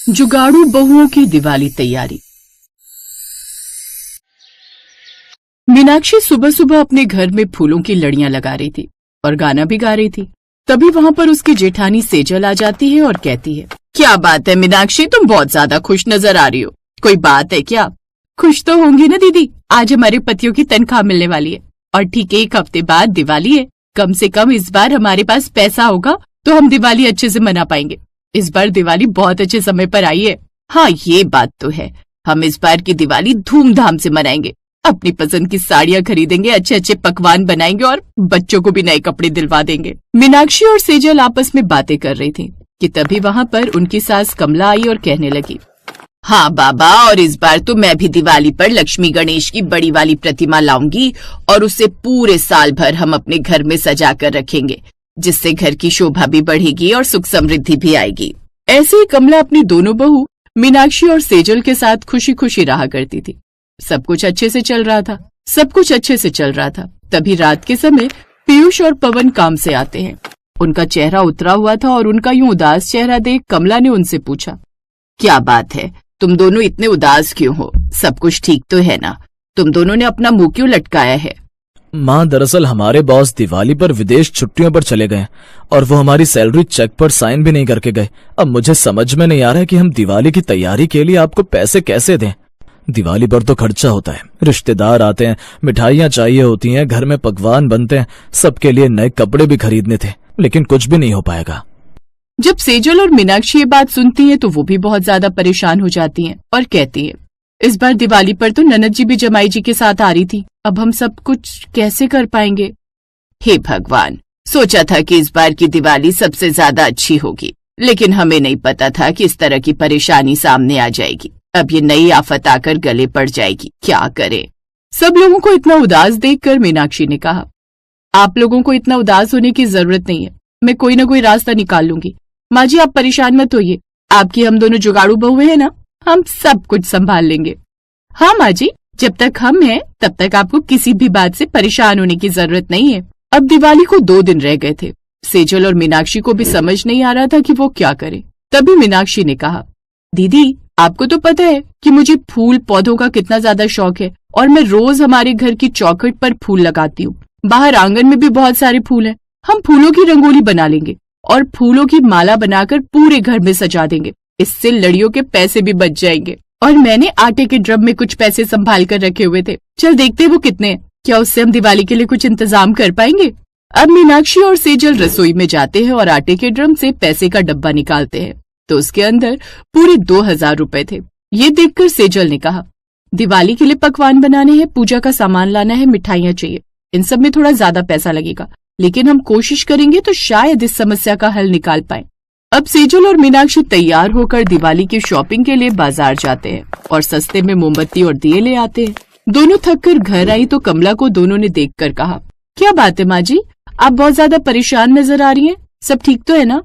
जुगाड़ू बहुओं की दिवाली तैयारी। मीनाक्षी सुबह सुबह अपने घर में फूलों की लड़ियां लगा रही थी और गाना भी गा रही थी। तभी वहां पर उसकी जेठानी सेजल आ जाती है और कहती है, क्या बात है मीनाक्षी, तुम बहुत ज्यादा खुश नजर आ रही हो, कोई बात है क्या? खुश तो होंगी ना दीदी, आज हमारे पतियों की तनख्वाह मिलने वाली है और ठीक 1 हफ्ते बाद दिवाली है। कम से कम इस बार हमारे पास पैसा होगा तो हम दिवाली अच्छे से मना पाएंगे। इस बार दिवाली बहुत अच्छे समय पर आई है। हाँ, ये बात तो है, हम इस बार की दिवाली धूमधाम से मनाएंगे। अपनी पसंद की साड़ियाँ खरीदेंगे, अच्छे अच्छे पकवान बनाएंगे और बच्चों को भी नए कपड़े दिलवा देंगे। मीनाक्षी और सेजल आपस में बातें कर रही थी कि तभी वहाँ पर उनकी सास कमला आई और कहने लगी, हाँ बाबा, और इस बार तो मैं भी दिवाली पर लक्ष्मी गणेश की बड़ी वाली प्रतिमा लाऊंगी और उसे पूरे साल भर हम अपने घर में सजा कर रखेंगे, जिससे घर की शोभा भी बढ़ेगी और सुख समृद्धि भी आएगी। ऐसे ही कमला अपनी दोनों बहू मीनाक्षी और सेजल के साथ खुशी खुशी रहा करती थी। सब कुछ अच्छे से चल रहा था। तभी रात के समय पीयूष और पवन काम से आते हैं। उनका चेहरा उतरा हुआ था और उनका यूं उदास चेहरा देख कमला ने उनसे पूछा, क्या बात है, तुम दोनों इतने उदास क्यों हो? सब कुछ ठीक तो है ना? तुम दोनों ने अपना मुंह क्यों लटकाया है? माँ, दरअसल हमारे बॉस दिवाली पर विदेश छुट्टियों पर चले गए और वो हमारी सैलरी चेक पर साइन भी नहीं करके गए। अब मुझे समझ में नहीं आ रहा है कि हम दिवाली की तैयारी के लिए आपको पैसे कैसे दें। दिवाली पर तो खर्चा होता है, रिश्तेदार आते हैं, मिठाइयाँ चाहिए होती हैं, घर में पकवान बनते हैं, सबके लिए नए कपड़े भी खरीदने थे, लेकिन कुछ भी नहीं हो पाएगा। जब सेजल और मीनाक्षी ये बात सुनती हैं तो वो भी बहुत ज्यादा परेशान हो जाती हैं और कहती है, इस बार दिवाली पर तो ननद जी भी जमाई जी के साथ आ रही थी, अब हम सब कुछ कैसे कर पाएंगे? हे भगवान, सोचा था कि इस बार की दिवाली सबसे ज्यादा अच्छी होगी, लेकिन हमें नहीं पता था कि इस तरह की परेशानी सामने आ जाएगी। अब ये नई आफत आकर गले पड़ जाएगी, क्या करें? सब लोगों को इतना उदास देखकर मीनाक्षी ने कहा, आप लोगों को इतना उदास होने की जरूरत नहीं है, मैं कोई ना कोई रास्ता निकाल लूंगी। माँ जी, आप परेशान मत होइए, आपकी हम दोनों जुगाड़ू बहुएं हैं ना, हम सब कुछ संभाल लेंगे। हाँ माँ जी, जब तक हम हैं तब तक आपको किसी भी बात से परेशान होने की जरूरत नहीं है। अब दिवाली को 2 दिन रह गए थे। सेजल और मीनाक्षी को भी समझ नहीं आ रहा था कि वो क्या करे। तभी मीनाक्षी ने कहा, दीदी, आपको तो पता है कि मुझे फूल पौधों का कितना ज्यादा शौक है और मैं रोज हमारे घर की चौखट पर फूल लगाती हूँ। बाहर आंगन में भी बहुत सारे फूल हैं। हम फूलों की रंगोली बना लेंगे और फूलों की माला बनाकर पूरे घर में सजा देंगे। इससे लड़ियों के पैसे भी बच जाएंगे। और मैंने आटे के ड्रम में कुछ पैसे संभाल कर रखे हुए थे, चल देखते वो कितने हैं। क्या उससे हम दिवाली के लिए कुछ इंतजाम कर पाएंगे? अब मीनाक्षी और सेजल रसोई में जाते हैं और आटे के ड्रम से पैसे का डब्बा निकालते हैं तो उसके अंदर पूरे 2000 रुपए थे। ये देखकर सेजल ने कहा, दिवाली के लिए पकवान बनाने हैं, पूजा का सामान लाना है, मिठाइयाँ चाहिए, इन सब में थोड़ा ज्यादा पैसा लगेगा, लेकिन हम कोशिश करेंगे तो शायद इस समस्या का हल निकाल पाए। अब सेजल और मीनाक्षी तैयार होकर दिवाली की शॉपिंग के लिए बाजार जाते हैं और सस्ते में मोमबत्ती और दिए ले आते हैं। दोनों थक कर घर आई तो कमला को दोनों ने देखकर कहा, क्या बात है माँ जी, आप बहुत ज्यादा परेशान नजर आ रही हैं, सब ठीक तो है ना?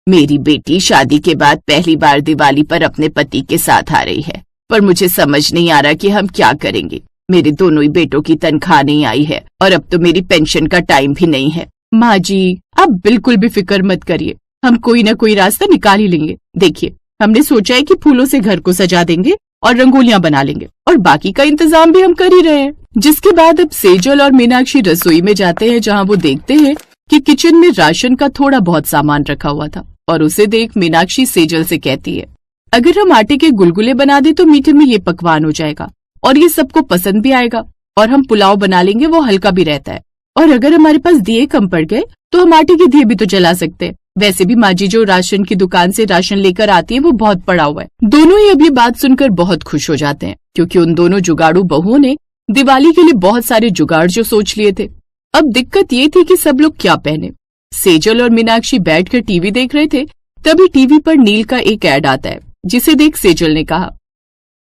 मेरी बेटी शादी के बाद पहली बार दिवाली पर अपने पति के साथ आ रही है, पर मुझे समझ नहीं आ रहा कि हम क्या करेंगे। मेरे दोनों ही बेटों की तनख्वाह नहीं आई है और अब तो मेरी पेंशन का टाइम भी नहीं है। माँ जी, आप बिल्कुल भी फिक्र मत करिए, हम कोई ना कोई रास्ता निकाल ही लेंगे। देखिए, हमने सोचा है कि फूलों से घर को सजा देंगे और रंगोलियां बना लेंगे और बाकी का इंतजाम भी हम कर ही रहे हैं। जिसके बाद अब सेजल और मीनाक्षी रसोई में जाते हैं, जहाँ वो देखते हैं कि किचन में राशन का थोड़ा बहुत सामान रखा हुआ था और उसे देख मीनाक्षी सेजल से कहती है, अगर हम आटे के गुलगुले बना दे तो मीठे में ये पकवान हो जाएगा और ये सबको पसंद भी आएगा, और हम पुलाव बना लेंगे, वो हल्का भी रहता है, और अगर हमारे पास दिए कम पड़ गए तो हम आटे के दिए भी तो जला सकते हैं। वैसे भी माँ जी जो राशन की दुकान से राशन लेकर आती है वो बहुत पड़ा हुआ है। दोनों ही अब ये बात सुनकर बहुत खुश हो जाते हैं, क्योंकि उन दोनों जुगाड़ू बहुओं ने दिवाली के लिए बहुत सारे जुगाड़ जो सोच लिए थे। अब दिक्कत ये थी कि सब लोग क्या पहने। सेजल और मीनाक्षी बैठकर टीवी देख रहे थे, तभी टीवी पर नील का एक ऐड आता है, जिसे देख सेजल ने कहा,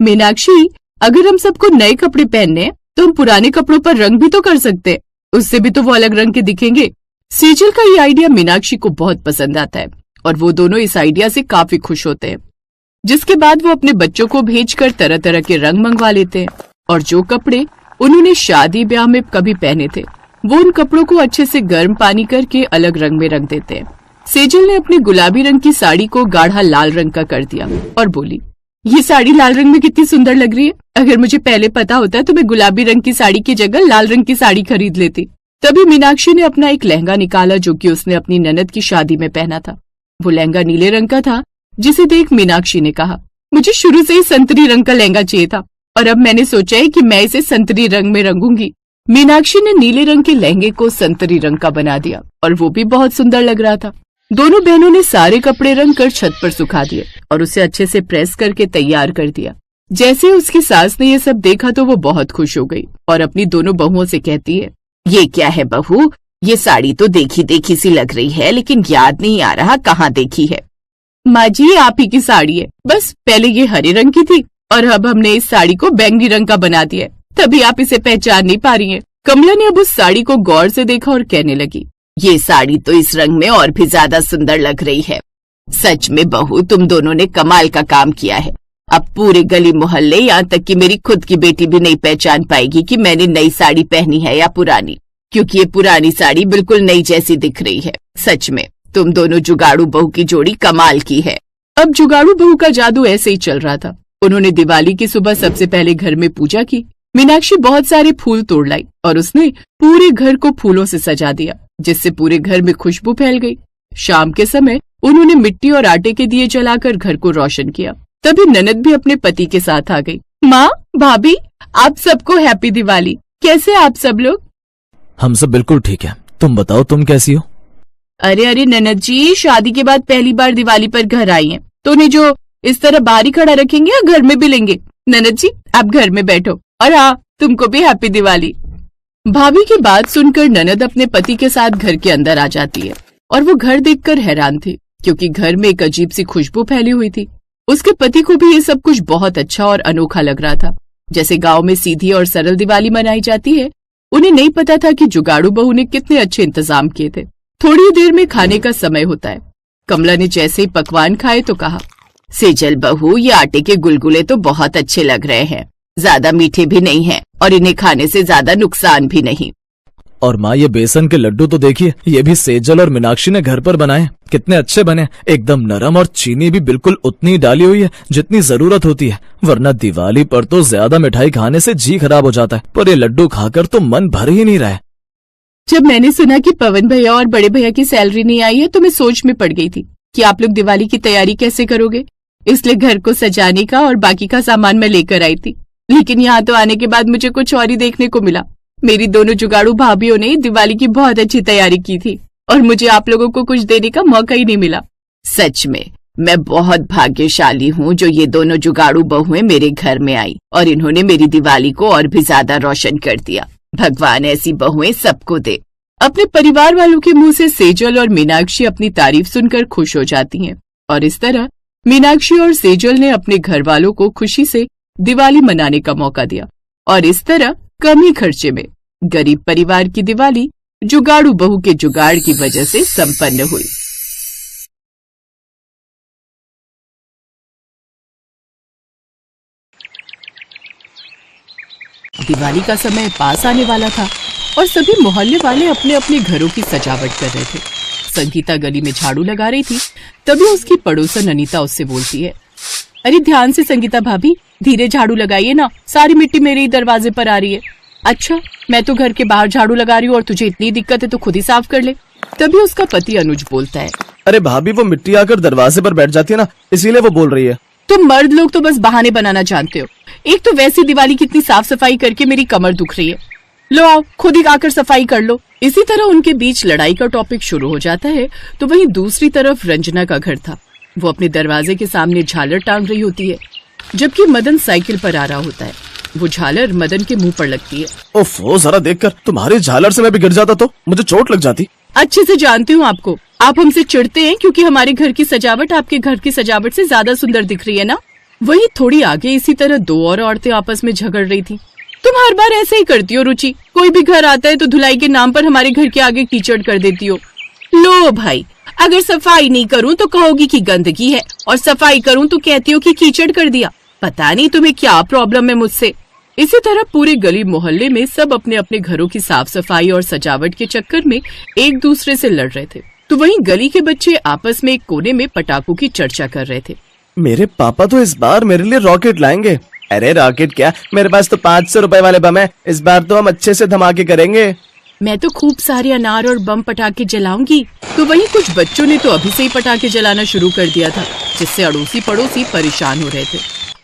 मीनाक्षी, अगर हम सबको नए कपड़े पहनने हैं तो हम पुराने कपड़ों पर रंग भी तो कर सकते हैं, उससे भी तो वो अलग रंग के दिखेंगे। सेजल का ये आइडिया मीनाक्षी को बहुत पसंद आता है और वो दोनों इस आइडिया से काफी खुश होते हैं। जिसके बाद वो अपने बच्चों को भेजकर तरह तरह के रंग मंगवा लेते हैं और जो कपड़े उन्होंने शादी ब्याह में कभी पहने थे वो उन कपड़ों को अच्छे से गर्म पानी करके अलग रंग में रंग देते हैं। सेजल ने अपनी गुलाबी रंग की साड़ी को गाढ़ा लाल रंग का कर दिया और बोली, ये साड़ी लाल रंग में कितनी सुंदर लग रही है। अगर मुझे पहले पता होता तो मैं गुलाबी रंग की साड़ी की जगह लाल रंग की साड़ी खरीद लेती। तभी मीनाक्षी ने अपना एक लहंगा निकाला जो कि उसने अपनी ननद की शादी में पहना था। वो लहंगा नीले रंग का था, जिसे देख मीनाक्षी ने कहा, मुझे शुरू से ही संतरी रंग का लहंगा चाहिए था और अब मैंने सोचा है कि मैं इसे संतरी रंग में रंगूंगी। मीनाक्षी ने नीले रंग के लहंगे को संतरी रंग का बना दिया और वो भी बहुत सुंदर लग रहा था। दोनों बहनों ने सारे कपड़े रंग कर छत पर सुखा दिए और उसे अच्छे से प्रेस करके तैयार कर दिया। जैसे उसकी सास ने ये सब देखा तो वो बहुत खुश हो गई और अपनी दोनों बहुओं से कहती है, ये क्या है बहू, ये साड़ी तो देखी देखी सी लग रही है लेकिन याद नहीं आ रहा कहाँ देखी है। माँ जी, ये आप ही की साड़ी है, बस पहले ये हरे रंग की थी और अब हमने इस साड़ी को बैंगनी रंग का बना दिया है, तभी आप इसे पहचान नहीं पा रही हैं। कमला ने अब उस साड़ी को गौर से देखा और कहने लगी, ये साड़ी तो इस रंग में और भी ज्यादा सुंदर लग रही है। सच में बहू, तुम दोनों ने कमाल का काम किया है। अब पूरे गली मोहल्ले, यहाँ तक कि मेरी खुद की बेटी भी नहीं पहचान पाएगी कि मैंने नई साड़ी पहनी है या पुरानी, क्योंकि ये पुरानी साड़ी बिल्कुल नई जैसी दिख रही है। सच में तुम दोनों जुगाड़ू बहू की जोड़ी कमाल की है। अब जुगाड़ू बहू का जादू ऐसे ही चल रहा था। उन्होंने दिवाली की सुबह सबसे पहले घर में पूजा की। मीनाक्षी बहुत सारे फूल तोड़ लाई और उसने पूरे घर को फूलों से सजा दिया, जिससे पूरे घर में खुशबू फैल गई। शाम के समय उन्होंने मिट्टी और आटे के दिए जलाकर घर को रोशन किया। तभी ननद भी अपने पति के साथ आ गई। माँ, भाभी, आप सबको हैप्पी दिवाली। कैसे आप सब लोग? हम सब बिल्कुल ठीक है, तुम बताओ तुम कैसी हो? अरे अरे ननद जी, शादी के बाद पहली बार दिवाली पर घर आई हैं, तो उन्हें जो इस तरह बाहर ही खड़ा रखेंगे या घर में भी लेंगे? ननद जी, आप घर में बैठो और हाँ, तुमको भी हैप्पी दिवाली। भाभी की बात सुनकर ननद अपने पति के साथ घर के अंदर आ जाती है और वो घर देखकर हैरान थी, क्योंकि घर में एक अजीब सी खुशबू फैली हुई थी। उसके पति को भी ये सब कुछ बहुत अच्छा और अनोखा लग रहा था। जैसे गांव में सीधी और सरल दिवाली मनाई जाती है। उन्हें नहीं पता था कि जुगाड़ू बहू ने कितने अच्छे इंतजाम किए थे। थोड़ी देर में खाने का समय होता है। कमला ने जैसे ही पकवान खाए तो कहा, सेजल बहू, ये आटे के गुलगुले तो बहुत अच्छे लग रहे हैं, ज्यादा मीठे भी नहीं हैं और इन्हें खाने से ज्यादा नुकसान भी नहीं। और माँ, ये बेसन के लड्डू तो देखिए, ये भी सेजल और मीनाक्षी ने घर पर बनाए। कितने अच्छे बने, एकदम नरम, और चीनी भी बिल्कुल उतनी डाली हुई है जितनी जरूरत होती है। वरना दिवाली पर तो ज्यादा मिठाई खाने से जी खराब हो जाता है, पर ये लड्डू खाकर तो मन भर ही नहीं रहा है। जब मैंने सुना कि पवन भैया और बड़े भैया की सैलरी नहीं आई है तो मैं सोच में पड़ गई थी कि आप लोग दिवाली की तैयारी कैसे करोगे, इसलिए घर को सजाने का और बाकी का सामान मैं लेकर आई थी। लेकिन यहाँ तो आने के बाद मुझे कुछ और ही देखने को मिला। मेरी दोनों जुगाड़ू भाभीयों ने दिवाली की बहुत अच्छी तैयारी की थी और मुझे आप लोगों को कुछ देने का मौका ही नहीं मिला। सच में मैं बहुत भाग्यशाली हूँ जो ये दोनों जुगाड़ू बहुएं मेरे घर में आई और इन्होंने मेरी दिवाली को और भी ज्यादा रोशन कर दिया। भगवान ऐसी बहुएं सबको दे। अपने परिवार वालों के मुंह से सेजल और मीनाक्षी अपनी तारीफ सुनकर खुश हो जाती हैं और इस तरह मीनाक्षी और सेजल ने अपने घर वालों को खुशी से दिवाली मनाने का मौका दिया और इस तरह कम ही खर्चे में गरीब परिवार की दिवाली जुगाड़ू बहू के जुगाड़ की वजह से संपन्न हुई। दिवाली का समय पास आने वाला था और सभी मोहल्ले वाले अपने अपने घरों की सजावट कर रहे थे। संगीता गली में झाड़ू लगा रही थी, तभी उसकी पड़ोसन अनीता उससे बोलती है, अरे ध्यान से संगीता भाभी, धीरे झाड़ू लगाइए ना, सारी मिट्टी मेरे ही दरवाजे पर आ रही है। अच्छा, मैं तो घर के बाहर झाड़ू लगा रही हूँ और तुझे इतनी दिक्कत है तो खुद ही साफ कर ले। तभी उसका पति अनुज बोलता है, अरे भाभी, वो मिट्टी आकर दरवाजे पर बैठ जाती है ना, इसीलिए वो बोल रही है। तुम मर्द लोग तो बस बहाने बनाना जानते हो। एक तो वैसी दिवाली कितनी साफ सफाई करके मेरी कमर दुख रही है, लो आओ खुद ही आकर सफाई कर लो। इसी तरह उनके बीच लड़ाई का टॉपिक शुरू हो जाता है तो वहीं दूसरी तरफ रंजना का घर था। वो अपने दरवाजे के सामने झालर टांग रही होती है, जबकि मदन साइकिल पर आ रहा होता है। वो झालर मदन के मुंह पर लगती है। ओफो, जरा देखकर, तुम्हारी झालर से मैं भी गिर जाता तो मुझे चोट लग जाती। अच्छे से जानती हूँ आपको, आप हमसे चिढ़ते हैं क्योंकि हमारे घर की सजावट आपके घर की सजावट से ज्यादा सुंदर दिख रही है ना। वहीं थोड़ी आगे इसी तरह दो और औरतें आपस में झगड़ रही थी। तुम हर बार ऐसे ही करती हो रुचि, कोई भी घर आता है तो धुलाई के नाम पर हमारे घर के आगे कीचड़ कर देती हो। लो भाई, अगर सफाई नहीं करूं तो कहोगी कि गंदगी है और सफाई करूं तो कहती हो कि कीचड़ कर दिया। पता नहीं तुम्हें क्या प्रॉब्लम है मुझसे। इसी तरह पूरे गली मोहल्ले में सब अपने अपने घरों की साफ सफाई और सजावट के चक्कर में एक दूसरे से लड़ रहे थे। तो वहीं गली के बच्चे आपस में एक कोने में पटाखों की चर्चा कर रहे थे। मेरे पापा तो इस बार मेरे लिए रॉकेट लाएंगे। अरे रॉकेट क्या, मेरे पास तो 500 रुपए वाले बम है। इस बार तो हम अच्छे से धमाके करेंगे। मैं तो खूब सारे अनार और बम पटाखे जलाऊंगी। तो वहीं कुछ बच्चों ने तो अभी से ही पटाखे जलाना शुरू कर दिया था, जिससे अड़ोसी पड़ोसी परेशान हो रहे थे।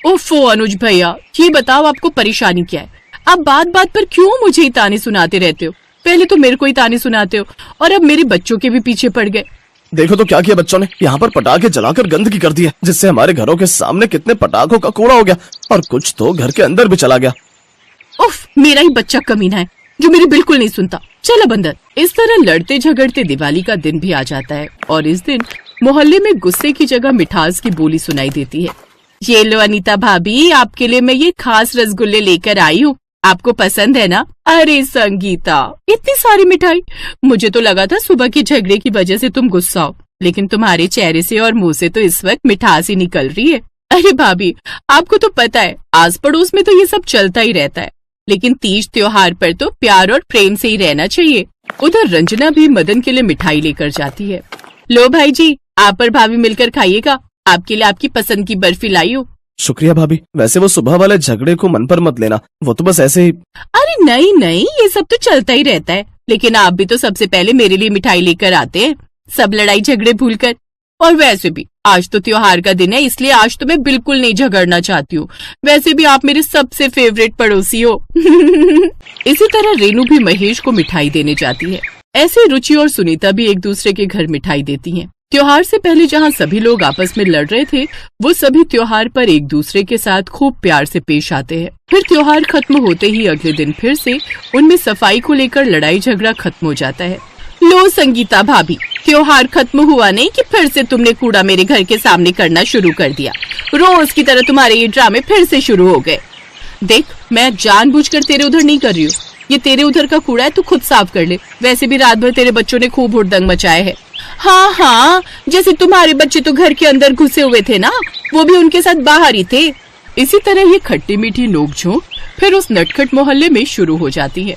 ओफो अनुज भैया, ये बताओ आपको परेशानी क्या है? आप बात बात पर क्यों मुझे ही ताने सुनाते रहते हो? पहले तो मेरे को ही ताने सुनाते हो और अब मेरे बच्चों के भी पीछे पड़ गए। देखो तो क्या किया बच्चों ने, यहाँ पर पटाखे जलाकर गंदगी कर दी है, जिससे हमारे घरों के सामने कितने पटाखों का कूड़ा हो गया और कुछ तो घर के अंदर भी चला गया। उफ, मेरा ही बच्चा कमीना है जो मेरी बिल्कुल नहीं सुनता। चल अब अंदर। इस तरह लड़ते झगड़ते दिवाली का दिन भी आ जाता है और इस दिन मोहल्ले में गुस्से की जगह मिठास की बोली सुनाई देती है। ये लो अनीता भाभी, आपके लिए मैं ये खास रसगुल्ले लेकर आई हूँ, आपको पसंद है ना? अरे संगीता, इतनी सारी मिठाई! मुझे तो लगा था सुबह के झगड़े की वजह से तुम गुस्सा हो, लेकिन तुम्हारे चेहरे से और मुंह से तो इस वक्त मिठास ही निकल रही है। अरे भाभी, आपको तो पता है आस पड़ोस में तो ये सब चलता ही रहता है, लेकिन तीज त्योहार पर तो प्यार और प्रेम से ही रहना चाहिए। उधर रंजना भी मदन के लिए मिठाई लेकर जाती है। लो भाई जी, आप और भाभी मिलकर खाइएगा, आपके लिए आपकी पसंद की बर्फी लाई हूँ। शुक्रिया भाभी। वैसे वो सुबह वाले झगड़े को मन पर मत लेना, वो तो बस ऐसे ही। अरे नहीं नहीं, ये सब तो चलता ही रहता है, लेकिन आप भी तो सबसे पहले मेरे लिए मिठाई लेकर आते हैं, सब लड़ाई झगड़े भूलकर। और वैसे भी आज तो त्योहार का दिन है, इसलिए आज तो मैं बिल्कुल नहीं झगड़ना चाहती हूँ। वैसे भी आप मेरे सबसे फेवरेट पड़ोसी हो। इसी तरह रेनू भी महेश को मिठाई देने जाती है। ऐसे रुचि और सुनीता भी एक दूसरे के घर मिठाई देती हैं। त्योहार से पहले जहाँ सभी लोग आपस में लड़ रहे थे, वो सभी त्योहार पर एक दूसरे के साथ खूब प्यार से पेश आते हैं। फिर त्योहार खत्म होते ही अगले दिन फिर से उनमें सफाई को लेकर लड़ाई झगड़ा खत्म हो जाता है। लो संगीता भाभी, त्योहार खत्म हुआ नहीं कि फिर से तुमने कूड़ा मेरे घर के सामने करना शुरू कर दिया। रोज की तरह तुम्हारे ये ड्रामे फिर से शुरू हो गए। देख, मैं जानबूझकर तेरे उधर नहीं कर रही हूँ, ये तेरे उधर का कूड़ा है, तू खुद साफ कर ले। वैसे भी रात भर तेरे बच्चों ने खूब हुड़दंग मचाए है। हाँ हाँ, जैसे तुम्हारे बच्चे तो घर के अंदर घुसे हुए थे ना, वो भी उनके साथ बाहर ही थे। इसी तरह ये खट्टी मीठी नोकझोंक फिर उस नटखट मोहल्ले में शुरू हो जाती है।